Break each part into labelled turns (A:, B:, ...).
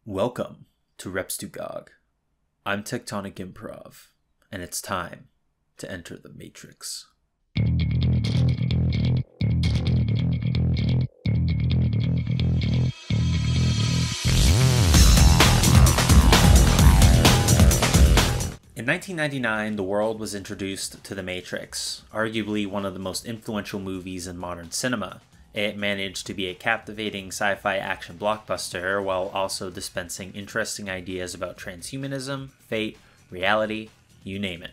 A: Welcome to Repstugog. I'm Tectonic Improv, and it's time to enter the Matrix. In 1999, the world was introduced to The Matrix, arguably one of the most influential movies in modern cinema. It managed to be a captivating sci-fi action blockbuster while also dispensing interesting ideas about transhumanism, fate, reality, you name it.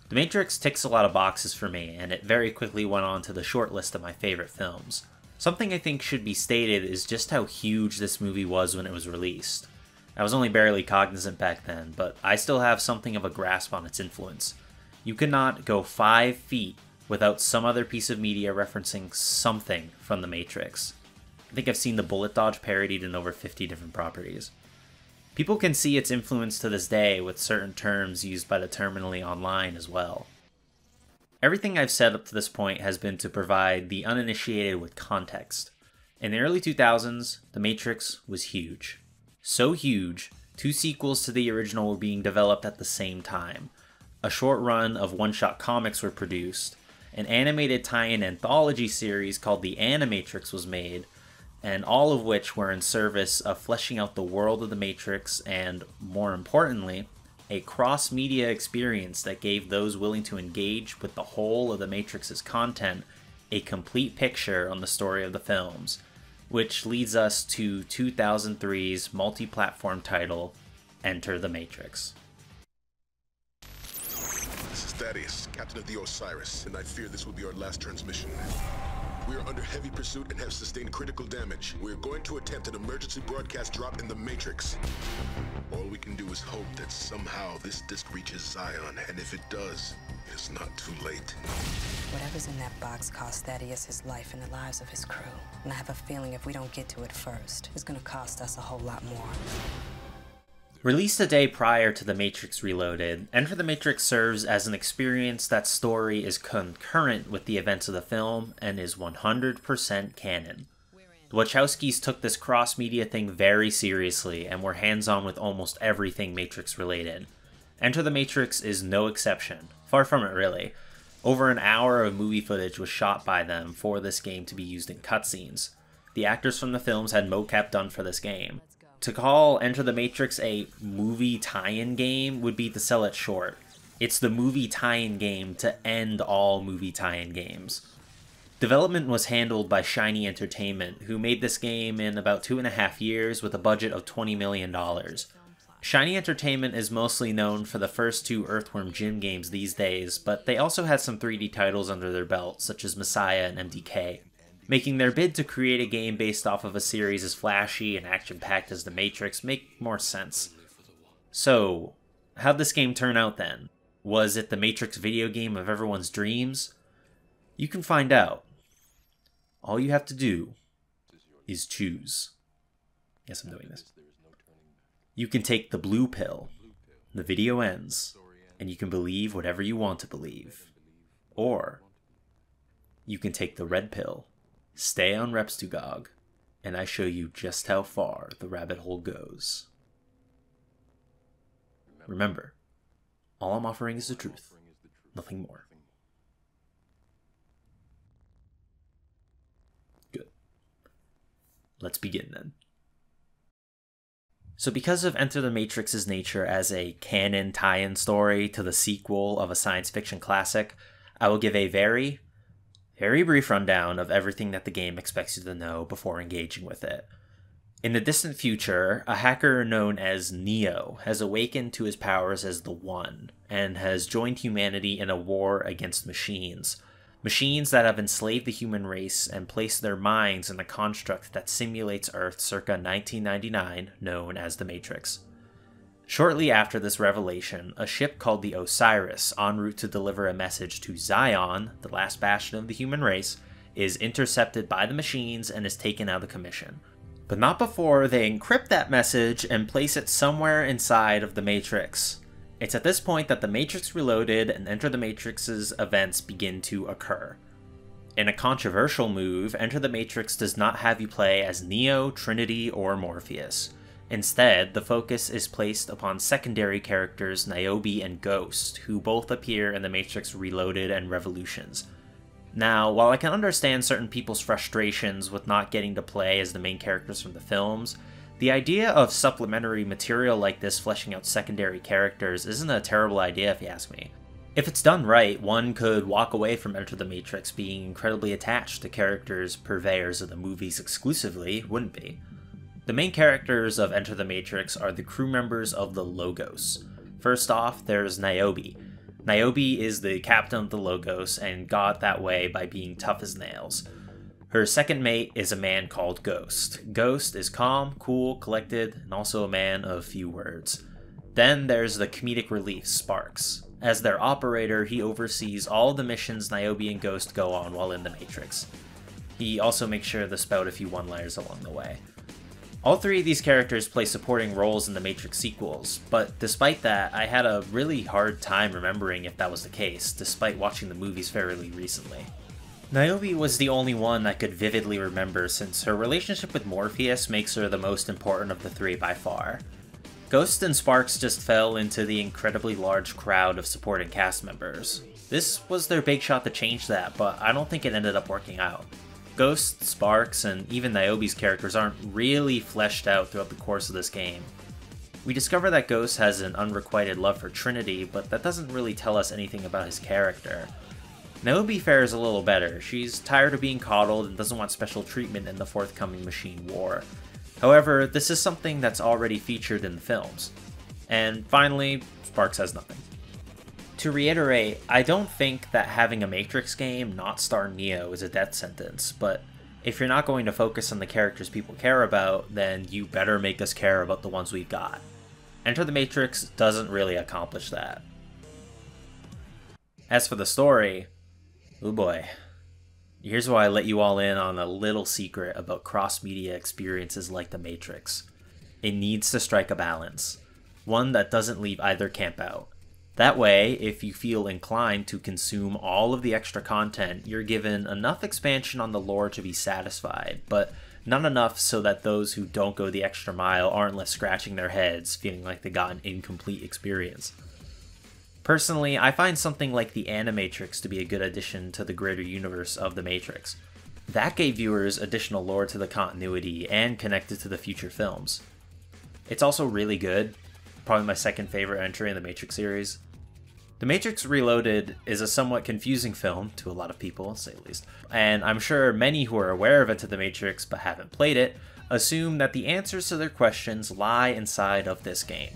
A: The Matrix ticks a lot of boxes for me, and it very quickly went on to the short list of my favorite films. Something I think should be stated is just how huge this movie was when it was released. I was only barely cognizant back then, but I still have something of a grasp on its influence. You could not go 5 feet without some other piece of media referencing something from The Matrix. I think I've seen the bullet dodge parodied in over 50 different properties. People can see its influence to this day with certain terms used by the terminally online as well. Everything I've said up to this point has been to provide the uninitiated with context. In the early 2000s, The Matrix was huge. So huge, 2 sequels to the original were being developed at the same time. A short run of one-shot comics were produced, an animated tie-in anthology series called The Animatrix was made, and all of which were in service of fleshing out the world of The Matrix and, more importantly, a cross-media experience that gave those willing to engage with the whole of The Matrix's content a complete picture on the story of the films, which leads us to 2003's multi-platform title, Enter the Matrix.
B: This is Thaddeus, captain of the Osiris, and I fear this will be our last transmission. We are under heavy pursuit and have sustained critical damage. We are going to attempt an emergency broadcast drop in the Matrix. All we can do is hope that somehow this disc reaches Zion, and if it does, it's not too late.
C: Whatever's in that box cost Thaddeus his life and the lives of his crew. And I have a feeling if we don't get to it first, it's gonna cost us a whole lot more.
A: Released a day prior to The Matrix Reloaded, Enter the Matrix serves as an experience that story is concurrent with the events of the film and is 100% canon. The Wachowskis took this cross-media thing very seriously and were hands-on with almost everything Matrix related. Enter the Matrix is no exception. Far from it, really. Over an hour of movie footage was shot by them for this game to be used in cutscenes. The actors from the films had mocap done for this game. To call Enter the Matrix a movie tie-in game would be to sell it short. It's the movie tie-in game to end all movie tie-in games. Development was handled by Shiny Entertainment, who made this game in about 2.5 years with a budget of $20 million. Shiny Entertainment is mostly known for the first 2 Earthworm Jim games these days, but they also had some 3D titles under their belt, such as Messiah and MDK. Making their bid to create a game based off of a series as flashy and action-packed as The Matrix make more sense. So, how'd this game turn out then? Was it the Matrix video game of everyone's dreams? You can find out. All you have to do is choose. Yes, I'm doing this. You can take the blue pill. The video ends, and you can believe whatever you want to believe. Or, you can take the red pill. Stay on Repstugog, and I show you just how far the rabbit hole goes. Remember, all I'm offering is the truth, nothing more. Good. Let's begin then. So because of Enter the Matrix's nature as a canon tie-in story to the sequel of a science fiction classic, I will give a very brief rundown of everything that the game expects you to know before engaging with it. In the distant future, a hacker known as Neo has awakened to his powers as the One, and has joined humanity in a war against machines. Machines that have enslaved the human race and placed their minds in a construct that simulates Earth circa 1999, known as the Matrix. Shortly after this revelation, a ship called the Osiris, en route to deliver a message to Zion, the last bastion of the human race, is intercepted by the machines and is taken out of commission. But not before they encrypt that message and place it somewhere inside of the Matrix. It's at this point that the Matrix Reloaded and Enter the Matrix's events begin to occur. In a controversial move, Enter the Matrix does not have you play as Neo, Trinity, or Morpheus. Instead, the focus is placed upon secondary characters Niobe and Ghost, who both appear in The Matrix Reloaded and Revolutions. Now, while I can understand certain people's frustrations with not getting to play as the main characters from the films, the idea of supplementary material like this fleshing out secondary characters isn't a terrible idea if you ask me. If it's done right, one could walk away from Enter the Matrix being incredibly attached to characters purveyors of the movies exclusively, wouldn't be? The main characters of Enter the Matrix are the crew members of the Logos. First off, there's Niobe. Niobe is the captain of the Logos and got that way by being tough as nails. Her second mate is a man called Ghost. Ghost is calm, cool, collected, and also a man of few words. Then there's the comedic relief, Sparks. As their operator, he oversees all the missions Niobe and Ghost go on while in the Matrix. He also makes sure to spout a few one-liners along the way. All three of these characters play supporting roles in the Matrix sequels, but despite that, I had a really hard time remembering if that was the case, despite watching the movies fairly recently. Niobe was the only one I could vividly remember since her relationship with Morpheus makes her the most important of the three by far. Ghost and Sparks just fell into the incredibly large crowd of supporting cast members. This was their big shot to change that, but I don't think it ended up working out. Ghost, Sparks, and even Niobe's characters aren't really fleshed out throughout the course of this game. We discover that Ghost has an unrequited love for Trinity, but that doesn't really tell us anything about his character. Niobe fares a little better. She's tired of being coddled and doesn't want special treatment in the forthcoming machine war. However, this is something that's already featured in the films. And finally, Sparks has nothing. To reiterate, I don't think that having a Matrix game not star Neo is a death sentence, but if you're not going to focus on the characters people care about, then you better make us care about the ones we've got. Enter the Matrix doesn't really accomplish that. As for the story, oh boy. Here's why I let you all in on a little secret about cross-media experiences like The Matrix. It needs to strike a balance, one that doesn't leave either camp out. That way, if you feel inclined to consume all of the extra content, you're given enough expansion on the lore to be satisfied, but not enough so that those who don't go the extra mile aren't left scratching their heads, feeling like they got an incomplete experience. Personally, I find something like the Animatrix to be a good addition to the greater universe of The Matrix. That gave viewers additional lore to the continuity and connected to the future films. It's also really good, probably my second favorite entry in the Matrix series. The Matrix Reloaded is a somewhat confusing film, to a lot of people, to say the least, and I'm sure many who are aware of Enter the Matrix but haven't played it assume that the answers to their questions lie inside of this game.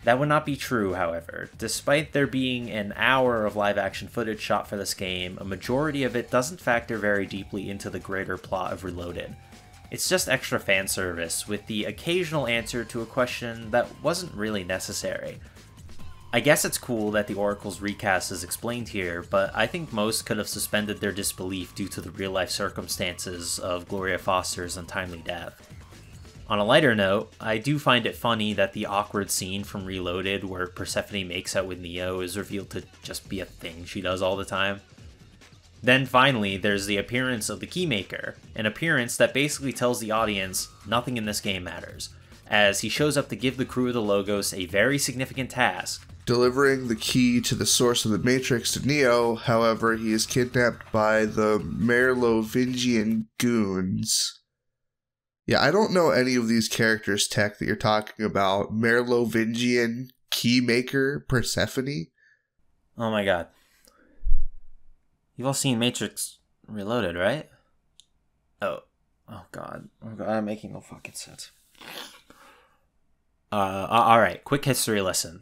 A: That would not be true, however. Despite there being an hour of live-action footage shot for this game, a majority of it doesn't factor very deeply into the greater plot of Reloaded. It's just extra fan service, with the occasional answer to a question that wasn't really necessary. I guess it's cool that the Oracle's recast is explained here, but I think most could have suspended their disbelief due to the real-life circumstances of Gloria Foster's untimely death. On a lighter note, I do find it funny that the awkward scene from Reloaded where Persephone makes out with Neo is revealed to just be a thing she does all the time. Then finally, there's the appearance of the Keymaker, an appearance that basically tells the audience nothing in this game matters, as he shows up to give the crew of the Logos a very significant task.
D: Delivering the key to the source of the Matrix to Neo, however, he is kidnapped by the Merovingian goons. Yeah, I don't know any of these characters' tech that you're talking about. Merovingian, Keymaker, Persephone?
A: Oh my god. You've all seen Matrix Reloaded, right? Oh god, I'm making no fucking sense. Alright, quick history lesson.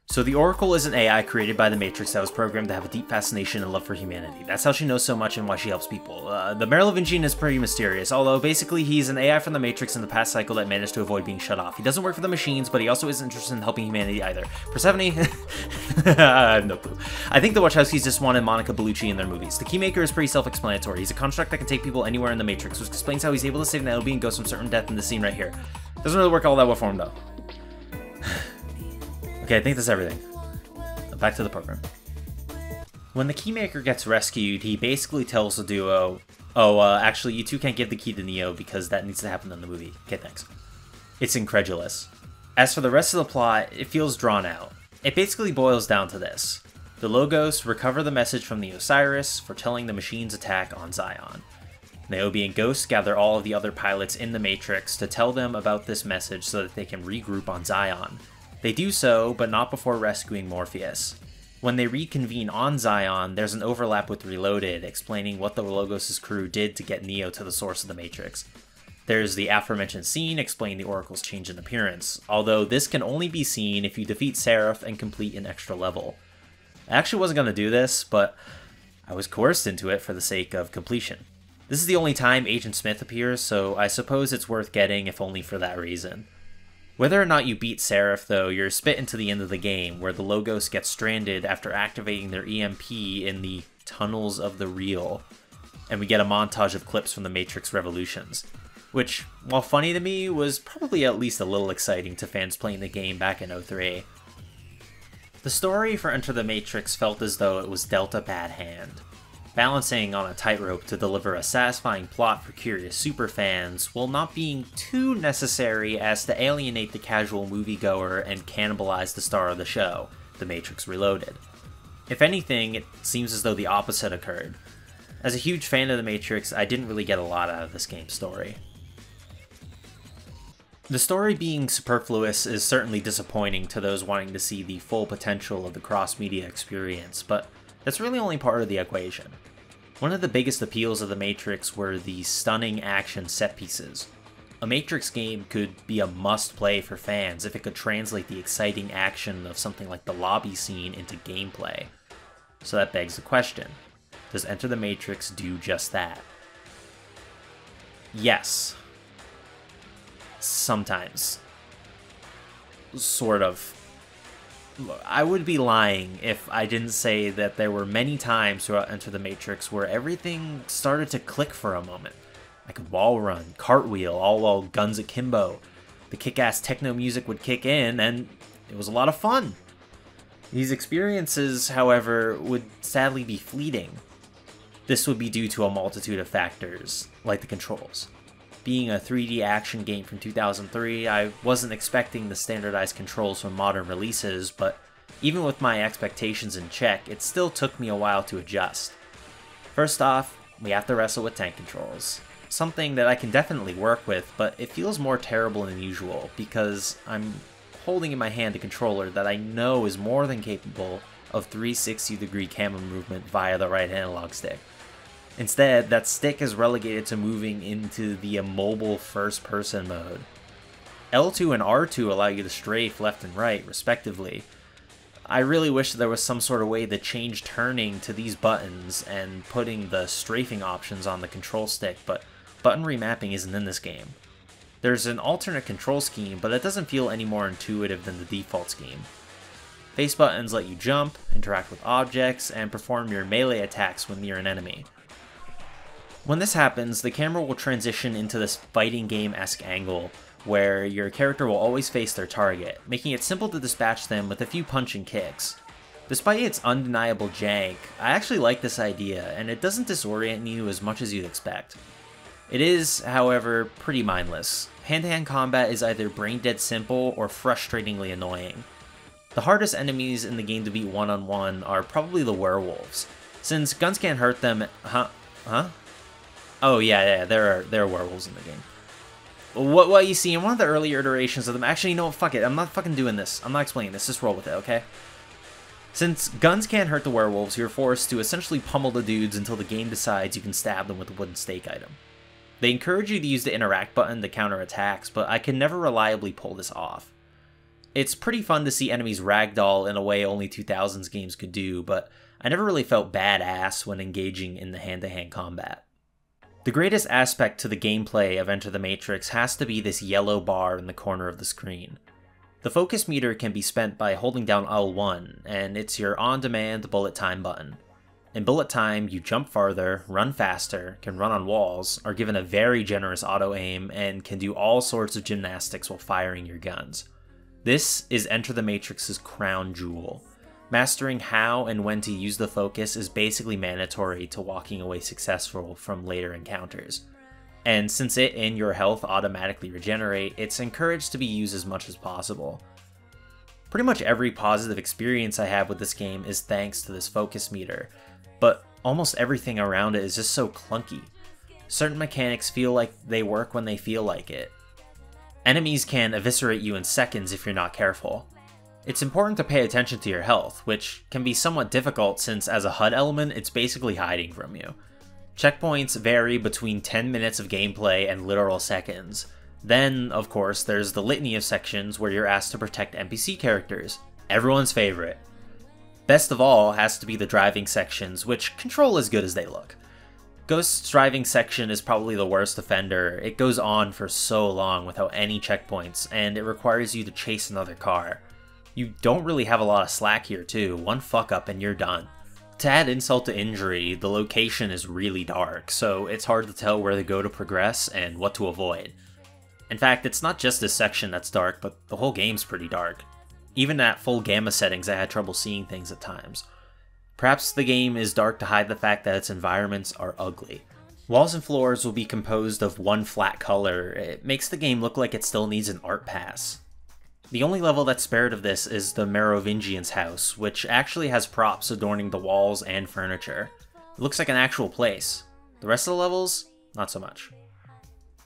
A: So the Oracle is an AI created by the Matrix that was programmed to have a deep fascination and love for humanity. That's how she knows so much and why she helps people. The Merovingian is pretty mysterious, although basically he's an AI from the Matrix in the past cycle that managed to avoid being shut off. He doesn't work for the machines, but he also isn't interested in helping humanity either. Persephone? I have no clue. I think the Wachowskis just wanted Monica Bellucci in their movies. The Keymaker is pretty self-explanatory. He's a construct that can take people anywhere in the Matrix, which explains how he's able to save Niobe and Ghost from certain death in this scene right here. Doesn't really work all that well for him though. Okay, I think that's everything. Back to the program. When the Keymaker gets rescued, he basically tells the duo, Oh, actually, you two can't give the key to Neo because that needs to happen in the movie. Okay, thanks. It's incredulous. As for the rest of the plot, it feels drawn out. It basically boils down to this. The Logos recover the message from the Osiris, foretelling the machine's attack on Zion. Niobe and Ghost gather all of the other pilots in the Matrix to tell them about this message so that they can regroup on Zion. They do so, but not before rescuing Morpheus. When they reconvene on Zion, there's an overlap with Reloaded, explaining what the Logos' crew did to get Neo to the source of the Matrix. There's the aforementioned scene explaining the Oracle's change in appearance, although this can only be seen if you defeat Seraph and complete an extra level. I actually wasn't going to do this, but I was coerced into it for the sake of completion. This is the only time Agent Smith appears, so I suppose it's worth getting if only for that reason. Whether or not you beat Seraph, though, you're spit into the end of the game, where the Logos get stranded after activating their EMP in the Tunnels of the Real, and we get a montage of clips from the Matrix Revolutions, which, while funny to me, was probably at least a little exciting to fans playing the game back in 03. The story for Enter the Matrix felt as though it was dealt a bad hand. Balancing on a tightrope to deliver a satisfying plot for curious superfans, while not being too necessary as to alienate the casual moviegoer and cannibalize the star of the show, The Matrix Reloaded. If anything, it seems as though the opposite occurred. As a huge fan of The Matrix, I didn't really get a lot out of this game's story. The story being superfluous is certainly disappointing to those wanting to see the full potential of the cross-media experience, but that's really only part of the equation. One of the biggest appeals of The Matrix were the stunning action set pieces. A Matrix game could be a must-play for fans if it could translate the exciting action of something like the lobby scene into gameplay. So that begs the question, does Enter the Matrix do just that? Yes. Sometimes. Sort of. I would be lying if I didn't say that there were many times throughout Enter the Matrix where everything started to click for a moment. I could wall run, cartwheel, all while guns akimbo. The kick-ass techno music would kick in, and it was a lot of fun. These experiences, however, would sadly be fleeting. This would be due to a multitude of factors, like the controls. Being a 3D action game from 2003, I wasn't expecting the standardized controls from modern releases, but even with my expectations in check, it still took me a while to adjust. First off, we have to wrestle with tank controls. Something that I can definitely work with, but it feels more terrible than usual because I'm holding in my hand a controller that I know is more than capable of 360-degree camera movement via the right analog stick. Instead, that stick is relegated to moving into the immobile first-person mode. L2 and R2 allow you to strafe left and right, respectively. I really wish there was some sort of way to change turning to these buttons and putting the strafing options on the control stick, but button remapping isn't in this game. There's an alternate control scheme, but it doesn't feel any more intuitive than the default scheme. Face buttons let you jump, interact with objects, and perform your melee attacks when near an enemy. When this happens, the camera will transition into this fighting game-esque angle, where your character will always face their target, making it simple to dispatch them with a few punch and kicks. Despite its undeniable jank, I actually like this idea, and it doesn't disorient you as much as you'd expect. It is, however, pretty mindless. Hand-to-hand combat is either brain-dead simple or frustratingly annoying. The hardest enemies in the game to beat one-on-one are probably the werewolves, since guns can't hurt them. Oh yeah, there are werewolves in the game. What you see in one of the earlier iterations of them, actually, you know what, fuck it, I'm not fucking doing this. I'm not explaining this, just roll with it, okay? Since guns can't hurt the werewolves, you're forced to essentially pummel the dudes until the game decides you can stab them with a wooden stake item. They encourage you to use the interact button to counter attacks, but I can never reliably pull this off. It's pretty fun to see enemies ragdoll in a way only 2000s games could do, but I never really felt badass when engaging in the hand-to-hand combat. The greatest aspect to the gameplay of Enter the Matrix has to be this yellow bar in the corner of the screen. The focus meter can be spent by holding down L1, and it's your on-demand bullet time button. In bullet time, you jump farther, run faster, can run on walls, are given a very generous auto-aim, and can do all sorts of gymnastics while firing your guns. This is Enter the Matrix's crown jewel. Mastering how and when to use the focus is basically mandatory to walking away successful from later encounters. And since it and your health automatically regenerate, it's encouraged to be used as much as possible. Pretty much every positive experience I have with this game is thanks to this focus meter, but almost everything around it is just so clunky. Certain mechanics feel like they work when they feel like it. Enemies can eviscerate you in seconds if you're not careful. It's important to pay attention to your health, which can be somewhat difficult since as a HUD element, it's basically hiding from you. Checkpoints vary between 10 minutes of gameplay and literal seconds. Then, of course, there's the litany of sections where you're asked to protect NPC characters, everyone's favorite. Best of all has to be the driving sections, which control as good as they look. Ghost's driving section is probably the worst offender. It goes on for so long without any checkpoints, and it requires you to chase another car. You don't really have a lot of slack here too, one fuck up and you're done. To add insult to injury, the location is really dark, so it's hard to tell where to go to progress and what to avoid. In fact, it's not just this section that's dark, but the whole game's pretty dark. Even at full gamma settings, I had trouble seeing things at times. Perhaps the game is dark to hide the fact that its environments are ugly. Walls and floors will be composed of one flat color. It makes the game look like it still needs an art pass. The only level that's spared of this is the Merovingian's house, which actually has props adorning the walls and furniture. It looks like an actual place. The rest of the levels, not so much.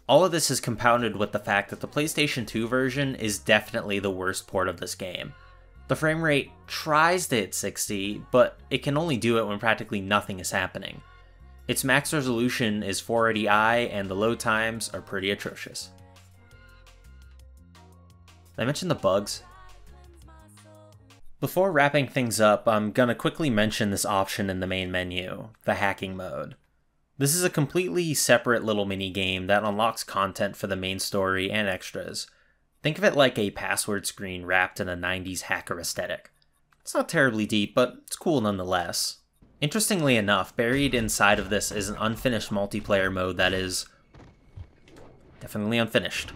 A: All of this is compounded with the fact that the PlayStation 2 version is definitely the worst port of this game. The frame rate tries to hit 60, but it can only do it when practically nothing is happening. Its max resolution is 480i and the load times are pretty atrocious. Did I mention the bugs? Before wrapping things up, I'm gonna quickly mention this option in the main menu, the hacking mode. This is a completely separate little mini-game that unlocks content for the main story and extras. Think of it like a password screen wrapped in a 90s hacker aesthetic. It's not terribly deep, but it's cool nonetheless. Interestingly enough, buried inside of this is an unfinished multiplayer mode that is definitely unfinished.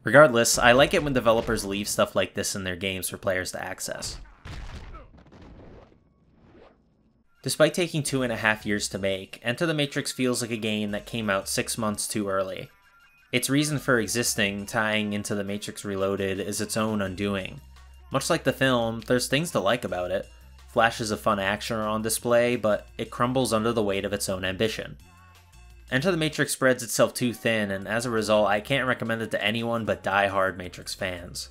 A: Regardless, I like it when developers leave stuff like this in their games for players to access. Despite taking 2.5 years to make, Enter the Matrix feels like a game that came out 6 months too early. Its reason for existing, tying into The Matrix Reloaded, is its own undoing. Much like the film, there's things to like about it. Flashes of fun action are on display, but it crumbles under the weight of its own ambition. Enter the Matrix spreads itself too thin, and as a result, I can't recommend it to anyone but die-hard Matrix fans.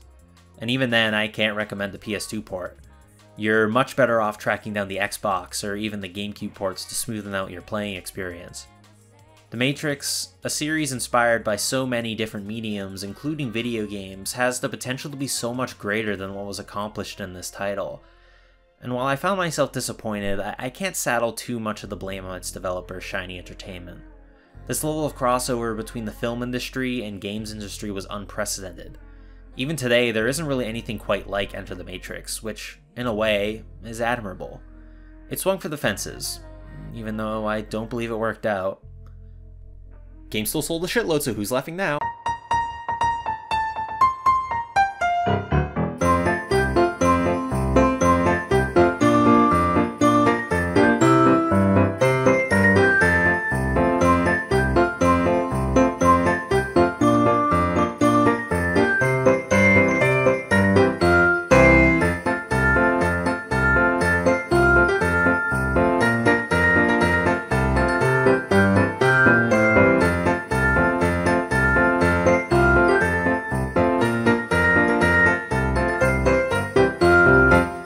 A: And even then, I can't recommend the PS2 port. You're much better off tracking down the Xbox or even the GameCube ports to smoothen out your playing experience. The Matrix, a series inspired by so many different mediums, including video games, has the potential to be so much greater than what was accomplished in this title. And while I found myself disappointed, I can't saddle too much of the blame on its developer, Shiny Entertainment. This level of crossover between the film industry and games industry was unprecedented. Even today, there isn't really anything quite like Enter the Matrix, which, in a way, is admirable. It swung for the fences, even though I don't believe it worked out. Game still sold a shitload, so who's laughing now?